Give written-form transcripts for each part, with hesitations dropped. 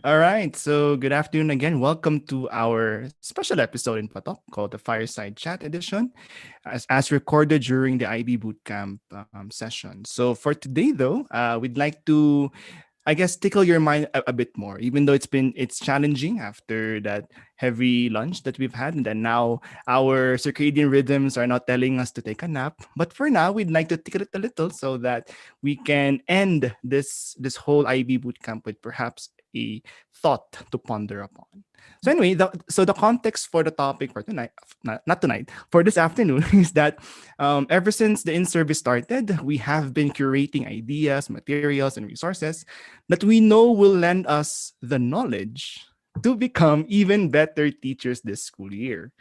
All right. So, good afternoon again. Welcome to our special episode in paTOK called the Fireside Chat Edition, as recorded during the IB Bootcamp session. So, for today, though, we'd like to tickle your mind a bit more, even though it's challenging after that heavy lunch that we've had, and then now our circadian rhythms are not telling us to take a nap. But for now, we'd like to tickle it a little so that we can end this whole IB bootcamp with perhaps a thought to ponder upon. So anyway, the context for the topic for tonight, not tonight, for this afternoon is that ever since the in-service started, we have been curating ideas, materials, and resources that we know will lend us the knowledge to become even better teachers this school year.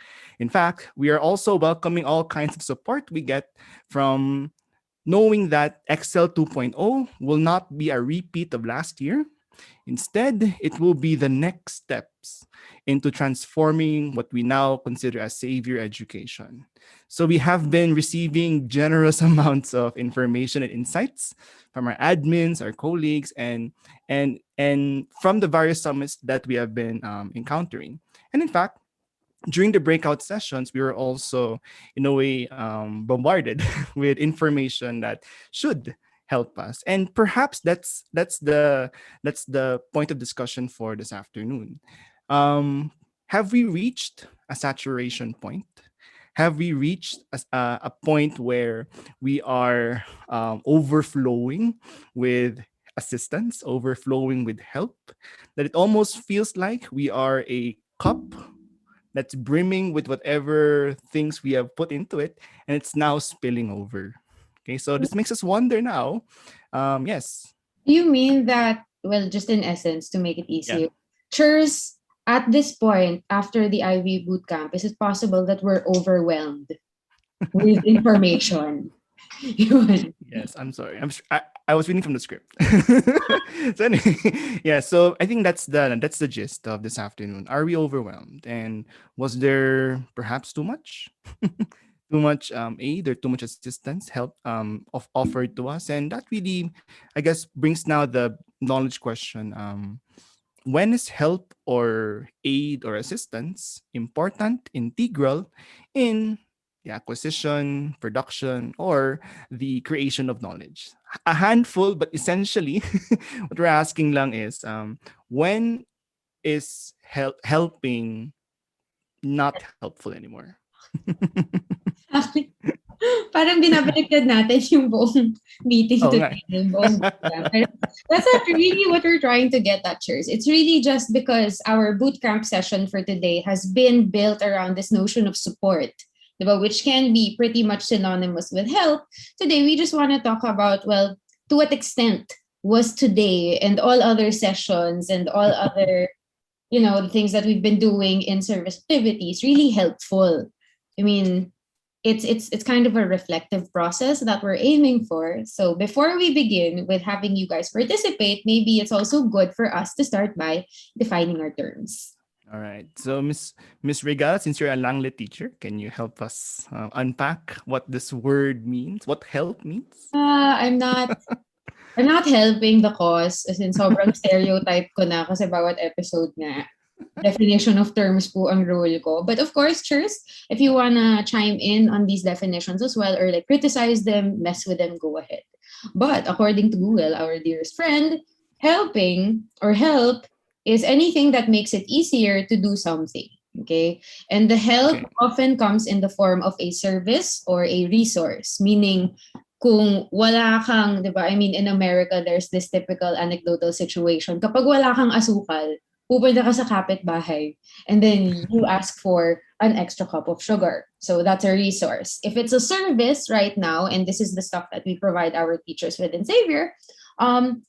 In fact, we are also welcoming all kinds of support we get from knowing that Excel 2.0 will not be a repeat of last year. Instead, it will be the next steps into transforming what we now consider as Xavier education. So we have been receiving generous amounts of information and insights from our admins, our colleagues, and from the various summits that we have been encountering. And in fact, during the breakout sessions, we were also, in a way, bombarded with information that should help us. And perhaps that's the point of discussion for this afternoon. Have we reached a saturation point? Have we reached a point where we are overflowing with assistance, overflowing with help, that it almost feels like we are a cup that's brimming with whatever things we have put into it, and it's now spilling over. Okay, so this makes us wonder now. Yes, You mean that, well, just in essence, to make it yeah. easier, churs, at this point, after the IV bootcamp, is it possible that we're overwhelmed with information? Yun. Yes, I'm sorry. I was reading from the script. So anyway, yeah. So I think that's the gist of this afternoon. Are we overwhelmed? And was there perhaps too much, too much aid or too much assistance, help offered to us? And that really, I guess, brings now the knowledge question. When is help or aid or assistance important, integral in the acquisition, production, or the creation of knowledge? A handful, but essentially, what we're asking lang is when is helping not helpful anymore? Parang binabaliktad natin yung buong meeting Oh, nga. today, yung buong bootcamp. Pero that's not really what we're trying to get at, Chairs. It's really just because our bootcamp session for today has been built around this notion of support, diba? Which can be pretty much synonymous with help. Today, we just want to talk about, well, to what extent was today and all other sessions and all other, the things that we've been doing in service activities really helpful. I mean, it's kind of a reflective process that we're aiming for. So before we begin with having you guys participate, maybe it's also good for us to start by defining our terms. All right. So, Miss Regal, since you're a Langlet teacher, can you help us unpack what this word means? What help means? Uh, I'm not I'm not helping the cause as in sobrang stereotype ko na kasi bawat episode nga definition of terms po ang role ko. But of course, cheers, if you wanna chime in on these definitions as well or like criticize them, mess with them, go ahead. But according to Google, our dearest friend, helping or help is anything that makes it easier to do something. Okay. And the help Okay. often comes in the form of a service or a resource, meaning kung wala kang, di ba, I mean, in America, there's this typical anecdotal situation. Kapag wala kang asukal, pupunta ka sa kapitbahay and then you ask for an extra cup of sugar. So that's a resource. If it's a service right now, and this is the stuff that we provide our teachers with in Xavier, um,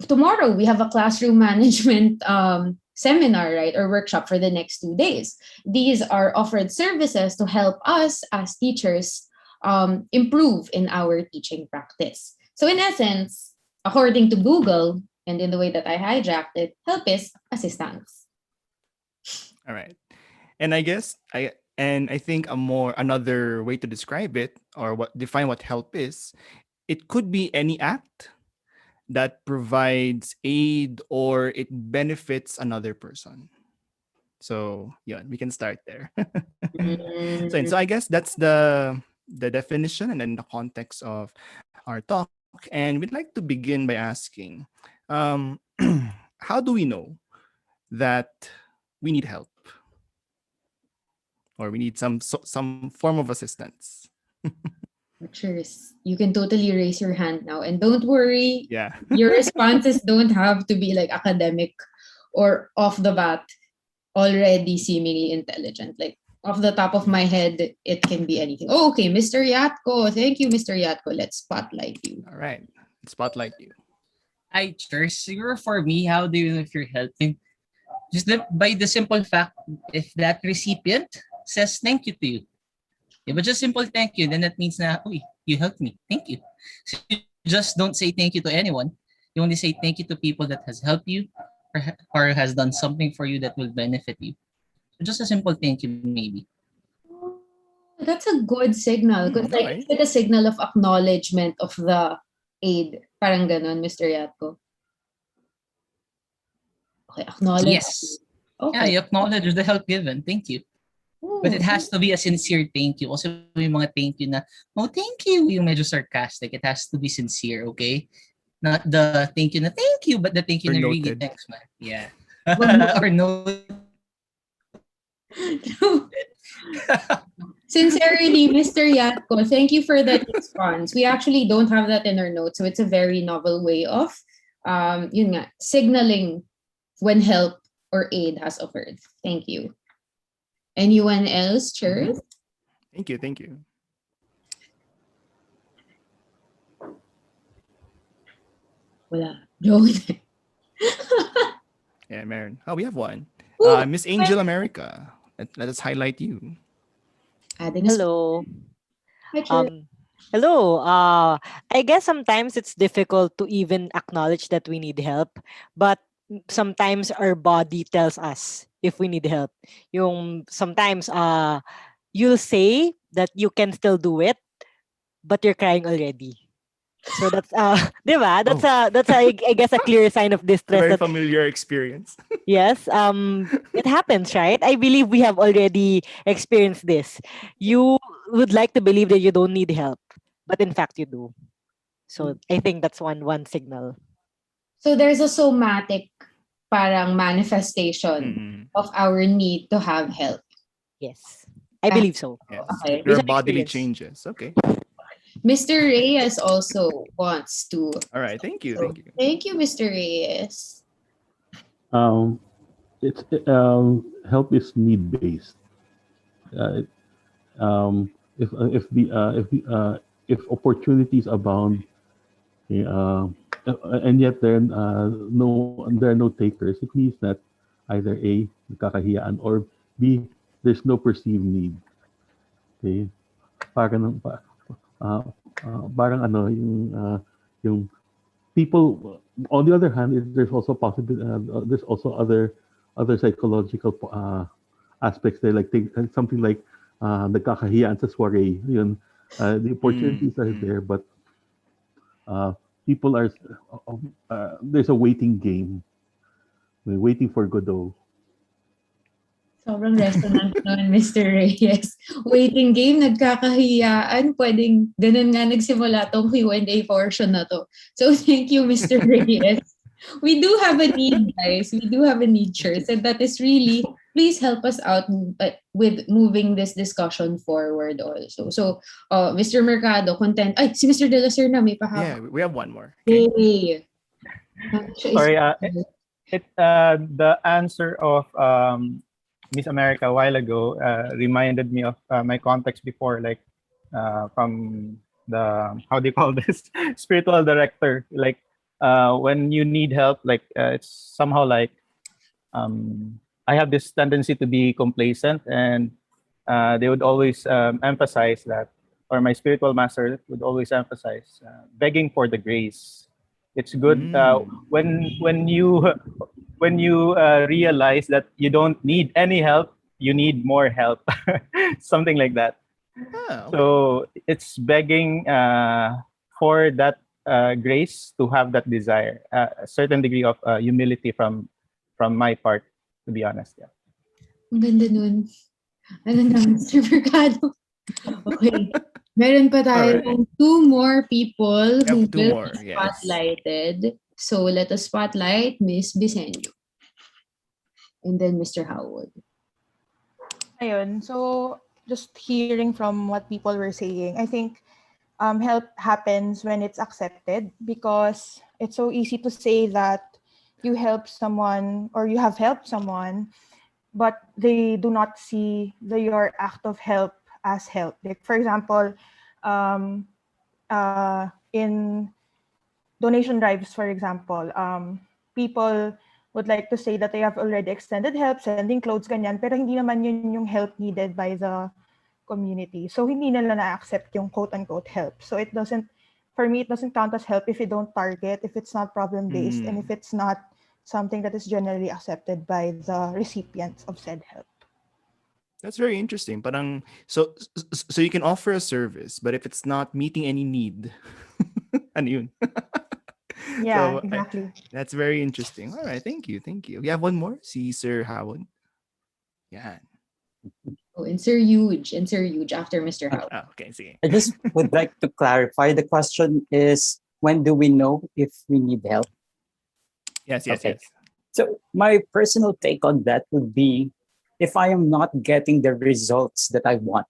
tomorrow we have a classroom management seminar, right, or workshop for the next 2 days. These are offered services to help us as teachers improve in our teaching practice. So in essence, according to Google, and in the way that I hijacked it, help is assistance. All right. And I think another way to describe it or what define what help is, it could be any act, that provides aid or it benefits another person. So yeah, we can start there. So I guess that's the definition and then the context of our talk. And we'd like to begin by asking, um, how do we know that we need help or we need some form of assistance? Cheers. You can totally raise your hand now. And don't worry, Yeah. your responses don't have to be like academic or off the bat already seemingly intelligent. Like off the top of my head, it can be anything. Oh, okay, Mr. Yatko. Thank you, Mr. Yatko. Let's spotlight you. All right. Spotlight you. I cheers. Siguro for me, how do you know if you're helping? Just by the simple fact, if that recipient says thank you to you, if it's just simple thank you, then that means na, uy, you helped me. Thank you. So you just don't say thank you to anyone. You only say thank you to people that has helped you or has done something for you that will benefit you. So just a simple thank you, maybe. That's a good signal. Because like, Okay. it's like a signal of acknowledgement of the aid. Parang ganon, Mr. Yatko. Okay, acknowledge. Yes. Yeah, Okay. you acknowledge the help given. Thank you. But it has to be a sincere thank you. Also, yung mga thank you na, oh, thank you, yung medyo sarcastic. It has to be sincere, okay? Not the thank you na thank you, but the thank you Or na really noted. thanks, man. Yeah. Well, Or no. Sincerely, Mr. Yatko, thank you for that response. We actually don't have that in our notes, so it's a very novel way of yun nga, signaling when help or aid has occurred. Thank you. Anyone else, Chers? Thank you. Thank you. Wala. Joke. Yeah, Maren. Oh, we have one. Ooh, Miss Angel America. Let us highlight you. adding a Hello. Hi, Chers. Um, hello. I guess sometimes it's difficult to even acknowledge that we need help, but sometimes our body tells us if we need help. Yung sometimes you'll say that you can still do it, but you're crying already. So that's 'di ba? That's I guess a clear sign of It's a distress very that familiar experience. yes, it happens, right? I believe we have already experienced this. You would like to believe that you don't need help, but in fact you do. So I think that's one signal. So there's a somatic parang manifestation Mm-mm. of our need to have help. Yes. I Ah, believe so. Yes. okay. There Based are on bodily experience. changes. Okay. Mr. Reyes also wants to. All right. Thank you. So, Thank you. thank you, Mr. Reyes. Um, it's help is need based. Uh, if opportunities abound, okay, and yet there are no takers, it means that either A, nakakahiyaan, or B, there's no perceived need. Okay, parang uh, parang ano yung people. On the other hand, there's also possible. There's also other psychological aspects there, like something like nagkakahiyaan sa soiree. Yun, the opportunities are Mm-mm. there, but uh, people are there's a waiting game. We're waiting for Godot. Sobrang resonant nun, Mr. Reyes. Waiting game, nagkakahiyaan. Pwedeng ganun nga nagsimula tong Q&A portion na to. So thank you, Mr. Reyes. We do have a need, guys. We do have a need, Chers. And that is really, please help us out with moving this discussion forward also. So, Mr. Mercado, content. Ay, si Mr. De La Serna may pahaba. Yeah, we have one more. Okay. Yay! Sorry, the answer of Miss America a while ago reminded me of my context before, like from the how do you call this spiritual director. Like when you need help, like it's somehow like I have this tendency to be complacent, and they would always emphasize that, or my spiritual master would always emphasize begging for the grace. It's good when you realize that you don't need any help, you need more help, something like that. Ah, okay. So it's begging for that grace to have that desire, a certain degree of humility from my part, to be honest. Yeah. Ang ganda nun. Ano na, Mr. Mercado? Okay. Meron pa tayong two more people We who have two will more, be yes. spotlighted. So let us spotlight Miss Bisenyo. And then Mr. Howard. Ayun, so just hearing from what people were saying, I think help happens when it's accepted, because it's so easy to say that you help someone or you have helped someone, but they do not see your act of help as help. Like, for example, in donation drives, for example, people would like to say that they have already extended help, sending clothes, ganyan, pero hindi naman yun yung help needed by the community. So hindi nila na-accept yung quote-unquote help. So it doesn't, for me, it doesn't count as help if you don't target, if it's not problem-based, and if it's not something that is generally accepted by the recipients of said help. That's very interesting. Parang, so you can offer a service, but if it's not meeting any need, ano yun? Yeah, exactly. That's very interesting. All right, thank you. We have one more, si Sir Howard. Yeah. Oh, and Sir Huge after Mr. Howard. Okay, sige. I just would like to clarify. The question is, when do we know if we need help? Yes. So my personal take on that would be, if I am not getting the results that I want,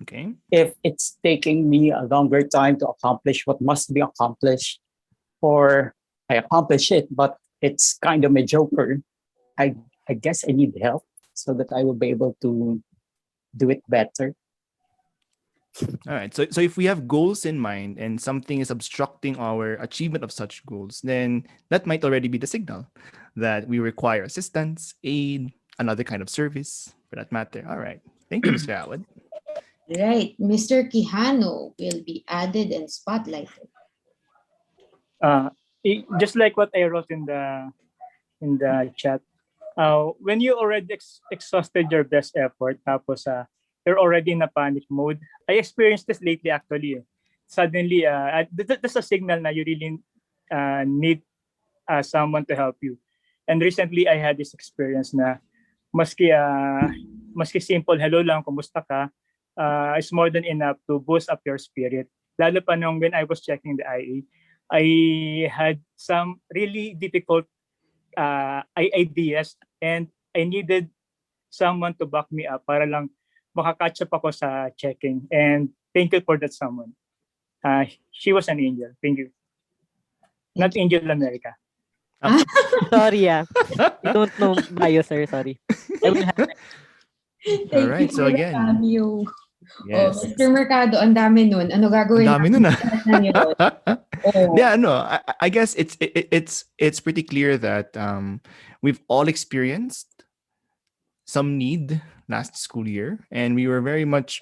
Okay. if it's taking me a longer time to accomplish what must be accomplished, or I accomplish it, but it's kind of mediocre, I guess I need help so that I will be able to do it better. All right. So if we have goals in mind and something is obstructing our achievement of such goals, then that might already be the signal that we require assistance, aid, another kind of service for that matter. All right. Thank you, Mr. Howard. Right. Mr. Quijano will be added and spotlighted. Just like what I wrote in the chat, when you already exhausted your best effort, tapos you're already in a panic mode. I experienced this lately actually. Suddenly, that's a signal na you really need someone to help you. And recently, I had this experience na maski simple hello lang, kumusta ka, is more than enough to boost up your spirit. Lalo pa nung when I was checking the IA, I had some really difficult ideas, and I needed someone to back me up para lang makakatch up ako sa checking. And thank you for that someone. She was an angel. Thank you. Not Angel America. Sorry, I don't know bio, sir. Sorry. I will have All right. So again, yes. Oh, Mr. Mercado, ang dami nun. Ano gagawin? Ang dami nun Oh. Yeah, no. I guess it's pretty clear that we've all experienced some need last school year, and we were very much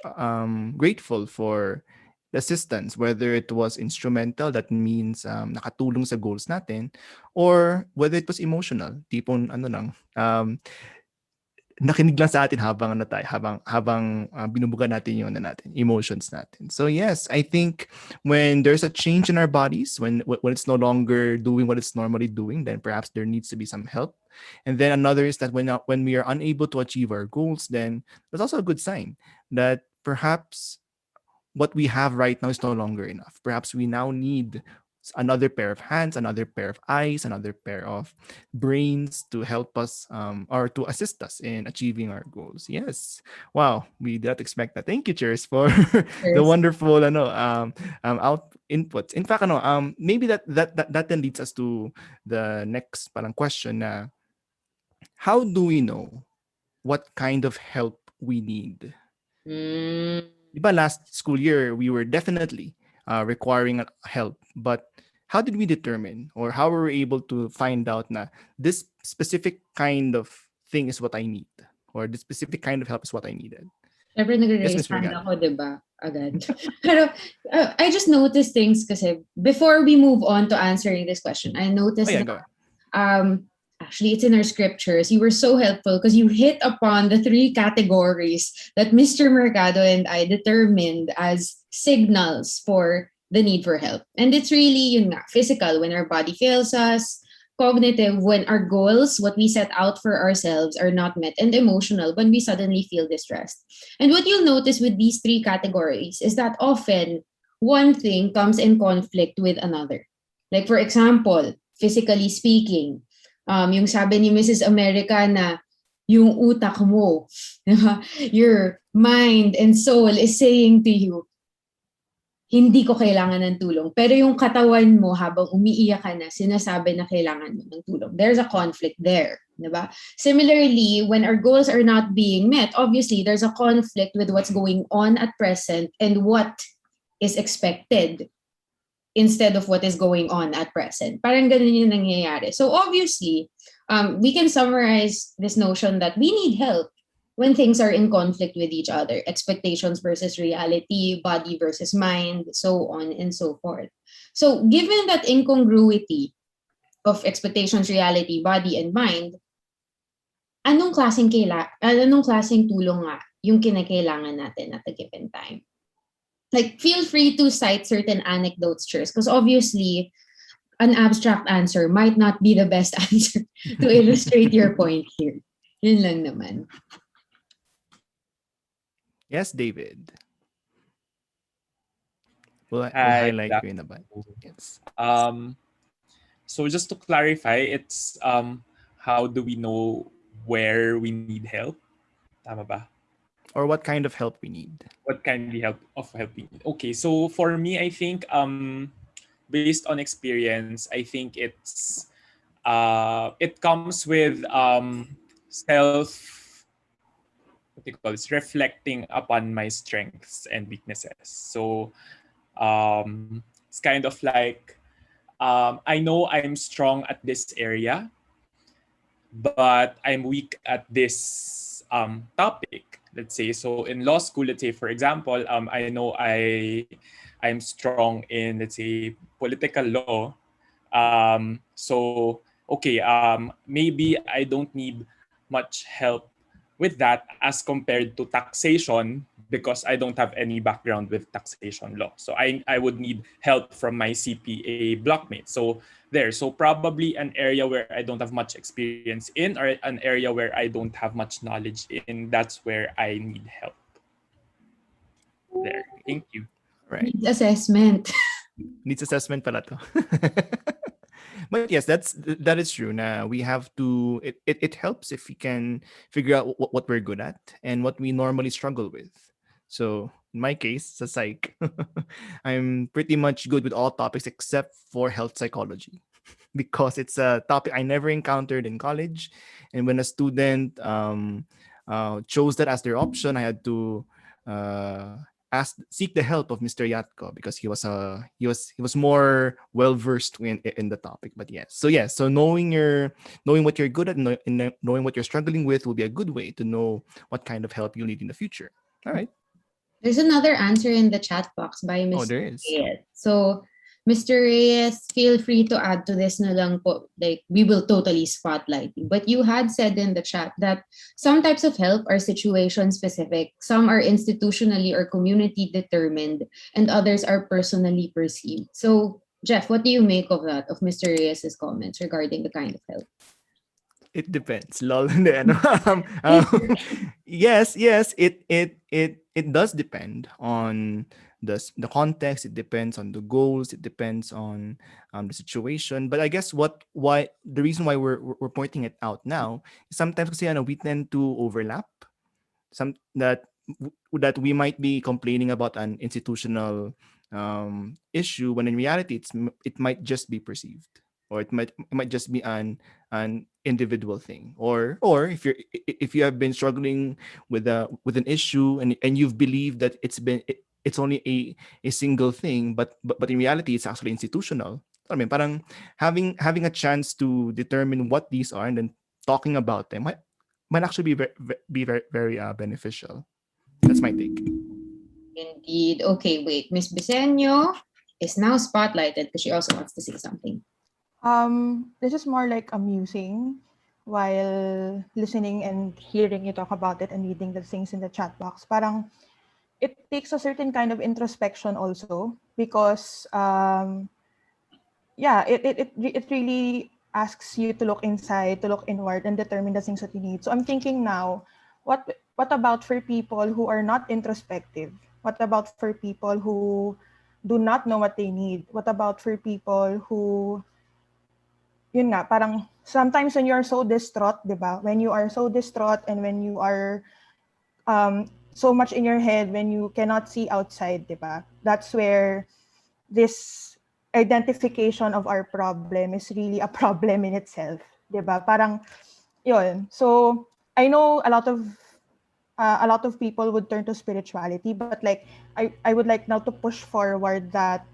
grateful for the assistance, whether it was instrumental, that means nakatulong sa goals natin, or whether it was emotional, tipong ano lang, nakinig lang sa atin habang binubuga natin yung emotions natin. So yes, I think when there's a change in our bodies, when it's no longer doing what it's normally doing, then perhaps there needs to be some help. And then another is that when we are unable to achieve our goals, then that's also a good sign that perhaps what we have right now is no longer enough. Perhaps we now need another pair of hands, another pair of eyes, another pair of brains to help us or to assist us in achieving our goals. Yes. Wow. We did not expect that. Thank you, Cheers, for the wonderful out inputs. In fact, maybe that then leads us to the next parang question na, how do we know what kind of help we need? Diba last school year, we were definitely requiring help, but how did we determine, or how were we able to find out na this specific kind of thing is what I need, or this specific kind of help is what I needed? Siyempre nagre-raise hand ako, diba? Agad. Pero I just noticed things kasi before we move on to answering this question, I noticed actually it's in our scriptures. You were so helpful because you hit upon the 3 categories that Mr. Mercado and I determined as signals for the need for help. And it's really yun nga, physical when our body fails us, cognitive when our goals, what we set out for ourselves, are not met, and emotional when we suddenly feel distressed. And what you'll notice with these three categories is that often one thing comes in conflict with another. Like for example, physically speaking, yung sabi ni Mrs. America na yung utak mo, your mind and soul is saying to you, hindi ko kailangan ng tulong. Pero yung katawan mo habang umiiyak ka na, sinasabi na kailangan mo ng tulong. There's a conflict there. Diba? Similarly, when our goals are not being met, obviously, there's a conflict with what's going on at present and what is expected instead of what is going on at present. Parang ganun yung nangyayari. So obviously, we can summarize this notion that we need help when things are in conflict with each other, expectations versus reality, body versus mind, so on and so forth. So given that incongruity of expectations, reality, body, and mind, anong klaseng tulong nga yung kinakailangan natin at a given time? Like, feel free to cite certain anecdotes, because obviously, an abstract answer might not be the best answer to illustrate your point here. Yun lang naman. Yes, David. We'll Hi, highlight you in a bit. Yes. So just to clarify, it's how do we know where we need help? Tama ba? Or what kind of help we need. What kind of help we need? Okay, so for me, I think based on experience, I think it's it comes with what do you call this, reflecting upon my strengths and weaknesses. So it's kind of like I know I'm strong at this area, but I'm weak at this topic. Let's say, so in law school, let's say, for example, I know I'm strong in, let's say, political law. So, okay, maybe I don't need much help with that as compared to taxation because I don't have any background with taxation law. So I would need help from my CPA blockmate. So so probably an area where I don't have much experience in, or an area where I don't have much knowledge in, that's where I need help. There. Thank you. Right. Needs assessment. Needs assessment pala to. But yes, that is true. Now we have to. It helps if we can figure out what we're good at and what we normally struggle with. So in my case, sa psych, I'm pretty much good with all topics except for health psychology because it's a topic I never encountered in college. And when a student chose that as their option, I had to seek the help of Mr. Yatko because he was more well versed in the topic. But yes, so knowing what you're good at and knowing what you're struggling with will be a good way to know what kind of help you need in the future. All right. There's another answer in the chat box by Mr. There is. Reyes. So, Mr. Reyes, feel free to add to this na lang po. Like, we will totally spotlight you. But you had said in the chat that some types of help are situation specific, some are institutionally or community determined, and others are personally perceived. So, Geoff, what do you make of that, of Mr. Reyes's comments regarding the kind of help? It depends. Lol. Hindi, ano. Yes, it does depend on the context. It depends on the goals. It depends on the situation. But I guess the reason why we're pointing it out now is sometimes kasi we tend to overlap. Some that we might be complaining about an institutional issue when in reality it might just be perceived, or it might just be an individual thing, or if you have been struggling with an issue and you've believed that it's only a single thing, but in reality it's actually institutional. I mean, parang having a chance to determine what these are and then talking about them might actually be very, very beneficial. That's my take. Indeed. Okay, wait. Miss Bisenyo is now spotlighted because she also wants to say something. This is more like amusing while listening and hearing you talk about it and reading the things in the chat box. Parang it takes a certain kind of introspection also, because it really asks you to look inside, to look inward, and determine the things that you need. So I'm thinking now, what about for people who are not introspective? What about for people who do not know what they need? What about for people who, yun nga, parang sometimes when you're so distraught, di ba? When you are so distraught and when you are so much in your head, when you cannot see outside, di ba? That's where this identification of our problem is really a problem in itself, di ba? Parang yun. So I know a lot of people would turn to spirituality, but like I would like now to push forward that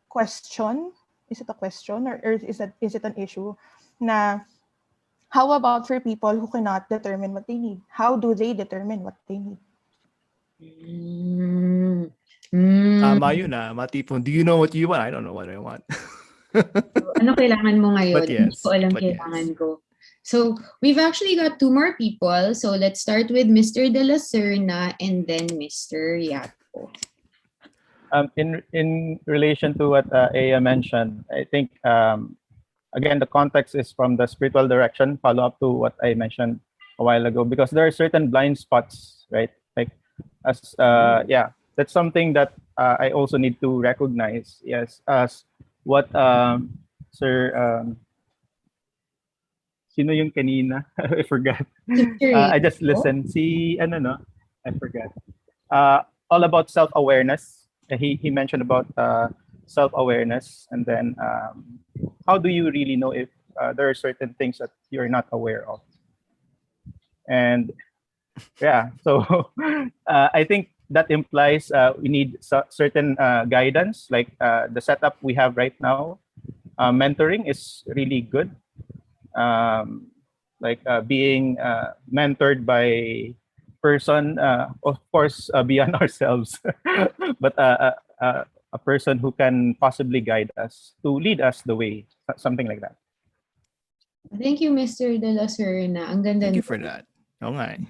question. Is it a question, or is it an issue? Na how about for people who cannot determine what they need? How do they determine what they need? Tama yun matipon. Do you know what you want? I don't know what I want. Ano kailangan mo ngayon? But yes, Hindi ko alam kailangan ko. So we've actually got two more people. So let's start with Mr. De La Serna and then Mr. Yatko. In relation to what Aya mentioned, I think again the context is from the spiritual direction. Follow up to what I mentioned a while ago, because there are certain blind spots, right? Like that's something that I also need to recognize. Yes, as what Sir sino yung kanina? I forgot. I just listened. I forgot. All about self-awareness. He mentioned about self-awareness, and then how do you really know if there are certain things that you're not aware of? And so I think that implies we need certain guidance, like the setup we have right now. Mentoring is really good. Being mentored by person, of course, beyond ourselves, but a person who can possibly guide us, to lead us the way, something like that. Thank you, Mr. De La Serna. Ang ganda. Thank you for that. Oo nga eh.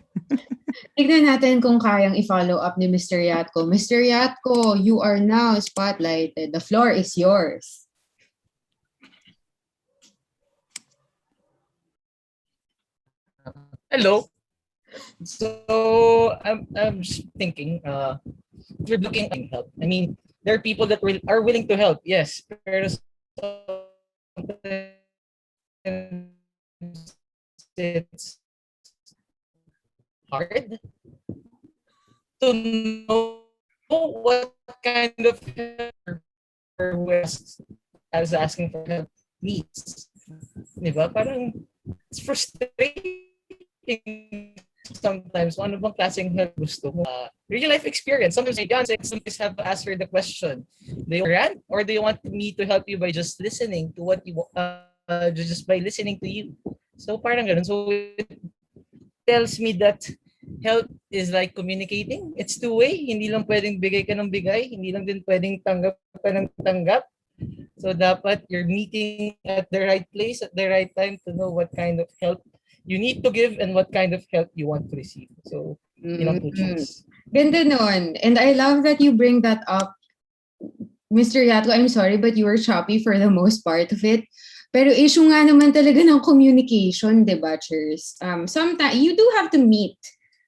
Tignan natin kung kayang i-follow up ni Mr. Yatko. Mr. Yatko, you are now spotlighted. The floor is yours. Hello. So I'm just thinking, we're looking at help. I mean, there are people that are willing to help. Yes, pero it's hard to know what kind of help or who is asking for help needs. Diba? Parang it's frustrating sometimes. Ano bang klaseng help gusto mo? Real life experience. Sometimes have asked her the question, do you rant or do you want me to help you by just listening to what you just by listening to you? So parang ganun. So it tells me that help is like communicating. It's two-way. Hindi lang pwedeng bigay ka ng bigay. Hindi lang din pwedeng tanggap ka ng tanggap. So dapat you're meeting at the right place at the right time to know what kind of help you need to give and what kind of help you want to receive. So, two choice. Ganda nun. And I love that you bring that up. Mr. Yatko, I'm sorry, but you were choppy for the most part of it. Pero issue nga naman talaga ng communication, diba, Chers? Sometimes you do have to meet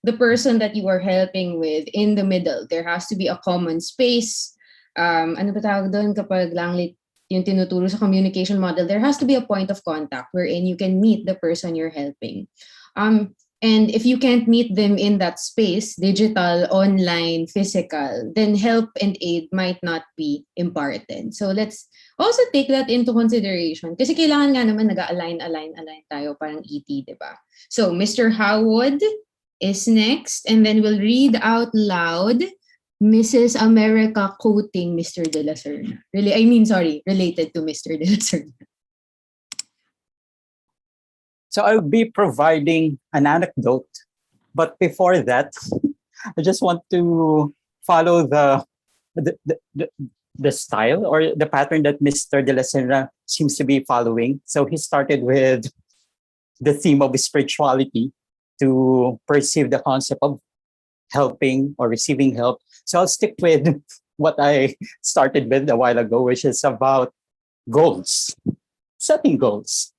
the person that you are helping with in the middle. There has to be a common space. Ano ba tawag doon kapag langlit yung tinuturo sa communication model? There has to be a point of contact wherein you can meet the person you're helping. And if you can't meet them in that space, digital, online, physical, then help and aid might not be imparted. So let's also take that into consideration. Kasi kailangan nga naman nag-align tayo, parang ET, diba? So Mr. Howard is next, and then we'll read out loud Mrs. America quoting Mr. De La Serna. Related to Mr. De La Serna. So I'll be providing an anecdote, but before that, I just want to follow the style or the pattern that Mr. De La Serna seems to be following. So he started with the theme of spirituality to perceive the concept of helping or receiving help. So I'll stick with what I started with a while ago, which is about goals, setting goals.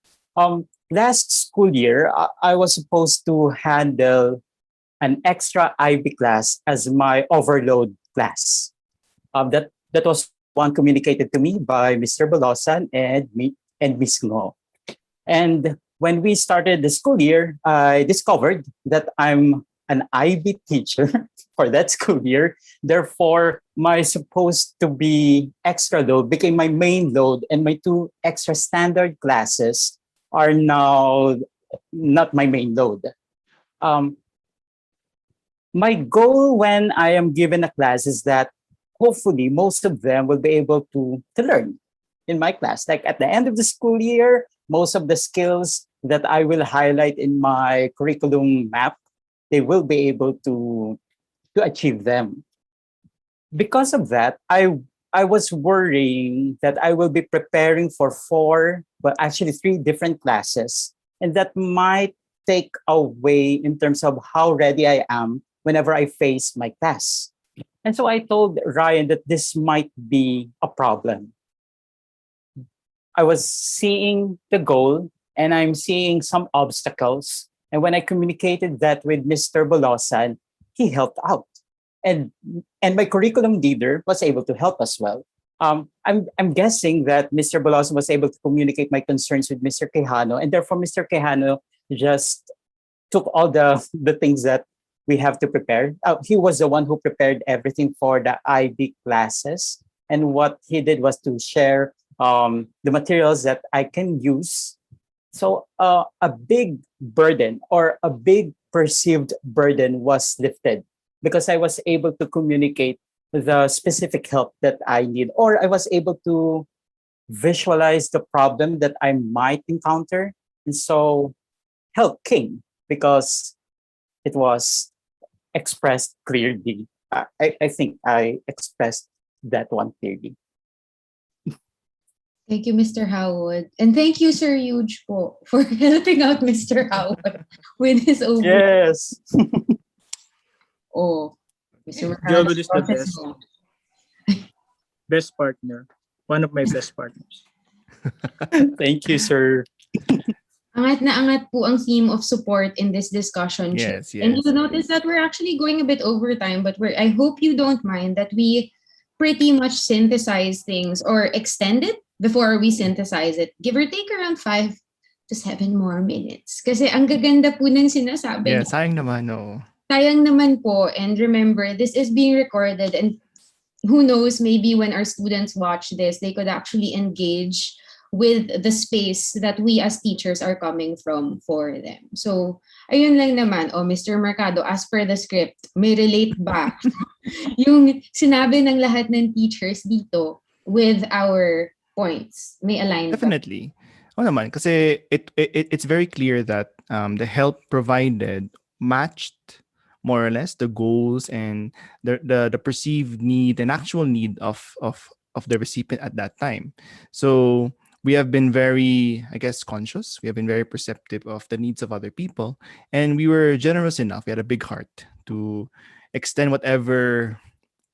Last school year, I was supposed to handle an extra IB class as my overload class. That was one communicated to me by Mr. Bolosan and me and Miss Ngo. And when we started the school year, I discovered that I'm an IB teacher for that school year. Therefore, my supposed to be extra load became my main load, and my two extra standard classes are now not my main load. Um, my goal when I am given a class is that hopefully most of them will be able to learn in my class. Like at the end of the school year, most of the skills that I will highlight in my curriculum map, they will be able to achieve them. Because of that, I was worrying that I will be preparing for three different classes, and that might take away in terms of how ready I am whenever I face my class. And so I told Ryan that this might be a problem. I was seeing the goal and I'm seeing some obstacles. And when I communicated that with Mr. Bolosan, he helped out. And my curriculum leader was able to help as well. I'm guessing that Mr. Bolosan was able to communicate my concerns with Mr. Quijano, and therefore Mr. Quijano just took all the things that we have to prepare. He was the one who prepared everything for the IB classes. And what he did was to share the materials that I can use. So a big burden or a big perceived burden was lifted because I was able to communicate the specific help that I need, or I was able to visualize the problem that I might encounter. And so help came because it was expressed clearly. I think I expressed that one clearly. Thank you, Mr. Howard. And thank you, Sir Huge, for helping out Mr. Howard with his own. Yes. Oh, Mr. Joel Mercado. is the best. Best partner. One of my best partners. Thank you, sir. Angat na angat po ang theme of support in this discussion. Yes, yes. And you notice that we're actually going a bit over time, but I hope you don't mind that we pretty much synthesize things or extend it before we synthesize it. Give or take around 5 to 7 more minutes. Kasi ang gaganda po ng sinasabi. Yeah, sayang naman, no. Sayang naman po. And remember, this is being recorded, and who knows, maybe when our students watch this, they could actually engage with the space that we as teachers are coming from for them. So, ayun lang naman. Mr. Mercado, as per the script, may relate ba yung sinabi ng lahat ng teachers dito with our points? May align ba? Definitely. Naman, kasi it's very clear that the help provided matched more or less the goals and the perceived need and actual need of the recipient at that time. So we have been very, I guess, conscious. We have been very perceptive of the needs of other people, and we were generous enough. We had a big heart to extend whatever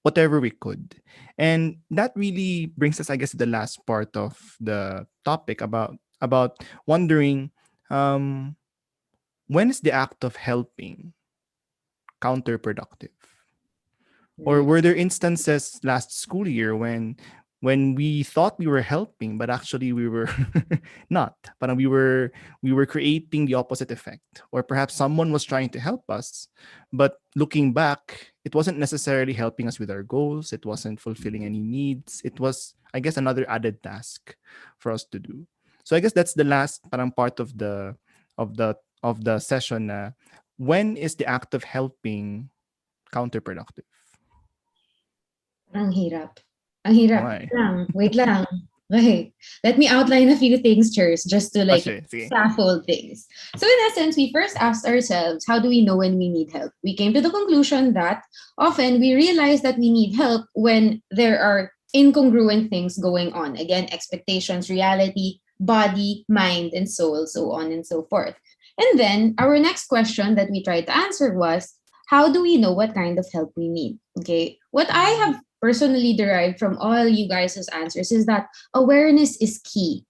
we could. And that really brings us, I guess, to the last part of the topic about wondering when is the act of helping counterproductive? Or were there instances last school year when we thought we were helping, but actually we were not? But we were creating the opposite effect. Or perhaps someone was trying to help us, but looking back, it wasn't necessarily helping us with our goals. It wasn't fulfilling any needs. It was, I guess, another added task for us to do. So I guess that's the last part of the session. When is the act of helping counterproductive? Ang hirap. Ang hirap. Why? Wait lang. Okay. Let me outline a few things, Chers, just to Sige. scaffold things. So in essence, we first asked ourselves, how do we know when we need help? We came to the conclusion that often we realize that we need help when there are incongruent things going on. Again, expectations, reality, body, mind, and soul, so on and so forth. And then our next question that we tried to answer was, how do we know what kind of help we need? Okay. What I have personally derived from all you guys' answers is that awareness is key.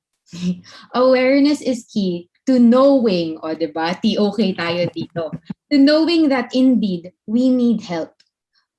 Awareness is key to knowing, o diba, okay tayo dito, to knowing that indeed we need help.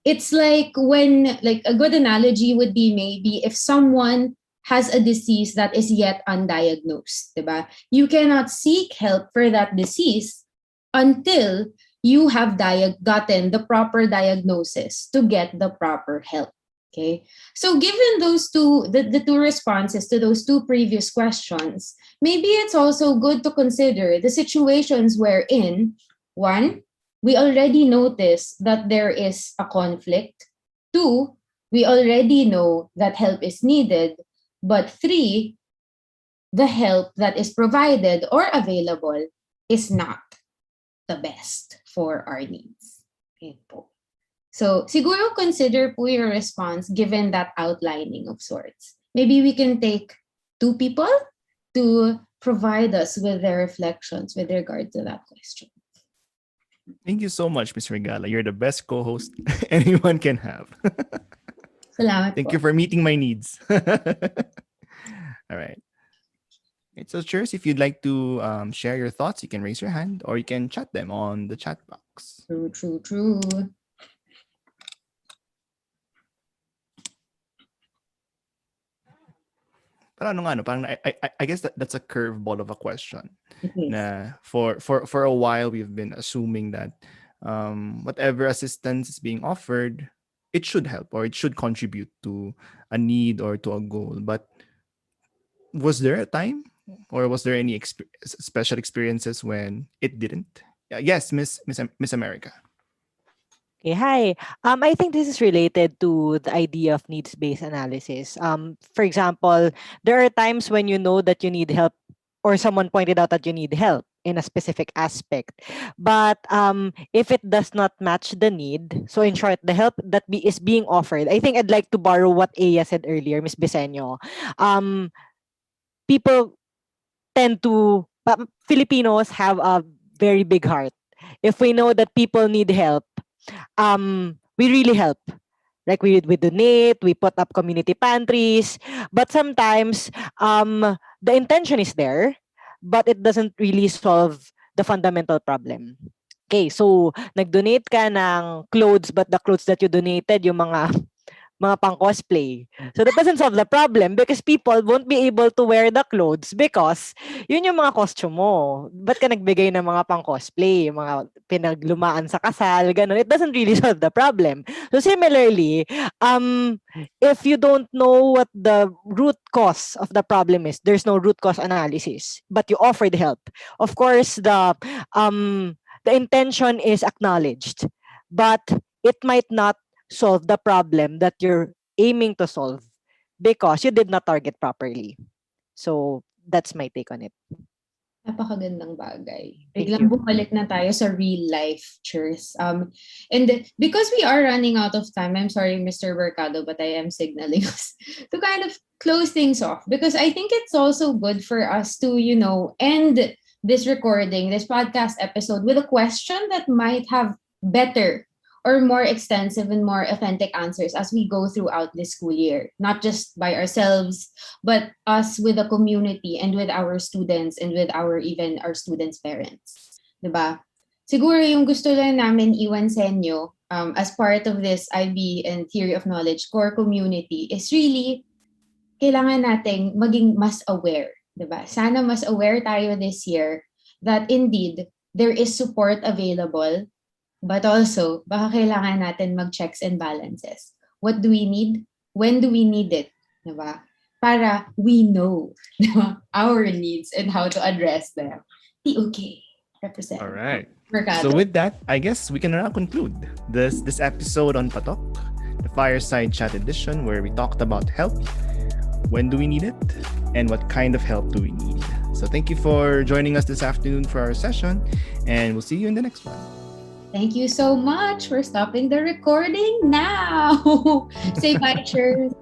It's like when, like a good analogy would be maybe if someone has a disease that is yet undiagnosed, diba? You cannot seek help for that disease until you have gotten the proper diagnosis to get the proper help. Okay. So given those two, the two responses to those two previous questions, maybe it's also good to consider the situations wherein, one, we already notice that there is a conflict. Two, we already know that help is needed. But three, the help that is provided or available is not the best for our needs. Okay po. So, siguro consider po your response given that outlining of sorts. Maybe we can take two people to provide us with their reflections with regard to that question. Thank you so much, Ms. Regala. You're the best co-host anyone can have. Salamat Thank po. you for meeting my needs. All right. So, cheers. If you'd like to share your thoughts, you can raise your hand or you can chat them on the chat box. True. Parang parang I guess that's a curveball of a question. Yes. Na for a while we've been assuming that whatever assistance is being offered, it should help or it should contribute to a need or to a goal. But was there a time or was there any special experiences when it didn't? Yes, Miss America. Okay, hi. I think this is related to the idea of needs-based analysis. For example, there are times when you know that you need help or someone pointed out that you need help in a specific aspect. But if it does not match the need, so in short, the help that is being offered, I think I'd like to borrow what Aya said earlier, Miss Bisenyo. People tend to, Filipinos have a very big heart. If we know that people need help, we really help. Like we donate, we put up community pantries, but sometimes the intention is there, but it doesn't really solve the fundamental problem. Okay, so nag-donate ka ng clothes, but the clothes that you donated, yung mga pang-cosplay. So that doesn't solve the problem because people won't be able to wear the clothes because yun yung mga costume mo. Ba't ka nagbigay ng mga pang-cosplay, mga pinaglumaan sa kasal, ganun. It doesn't really solve the problem. So similarly, if you don't know what the root cause of the problem is, there's no root cause analysis, but you offered help. Of course, the intention is acknowledged, but it might not solve the problem that you're aiming to solve because you did not target properly. So that's my take on it. Napakagandang bagay. Thank Biglang you. bumalik na tayo sa real life, cheers. And because we are running out of time, I'm sorry, Mr. Mercado, but I am signaling us to kind of close things off because I think it's also good for us to, end this recording, this podcast episode with a question that might have better or more extensive and more authentic answers as we go throughout this school year, not just by ourselves, but us with the community and with our students and with even our students' parents. Diba? Siguro yung gusto lang namin iwan sa inyo as part of this IB and Theory of Knowledge core community is really kailangan nating maging mas aware. Diba? Sana mas aware tayo this year that indeed there is support available. But also, baka kailangan natin mag-checks and balances. What do we need? When do we need it? Diba? Para we know our needs and how to address them. POK represent. All right. Mercado. So with that, I guess we can now conclude this episode on paTOK, the Fireside Chat edition, where we talked about help, when do we need it, and what kind of help do we need. So thank you for joining us this afternoon for our session, and we'll see you in the next one. Thank you so much for stopping the recording now. Say bye, cheers.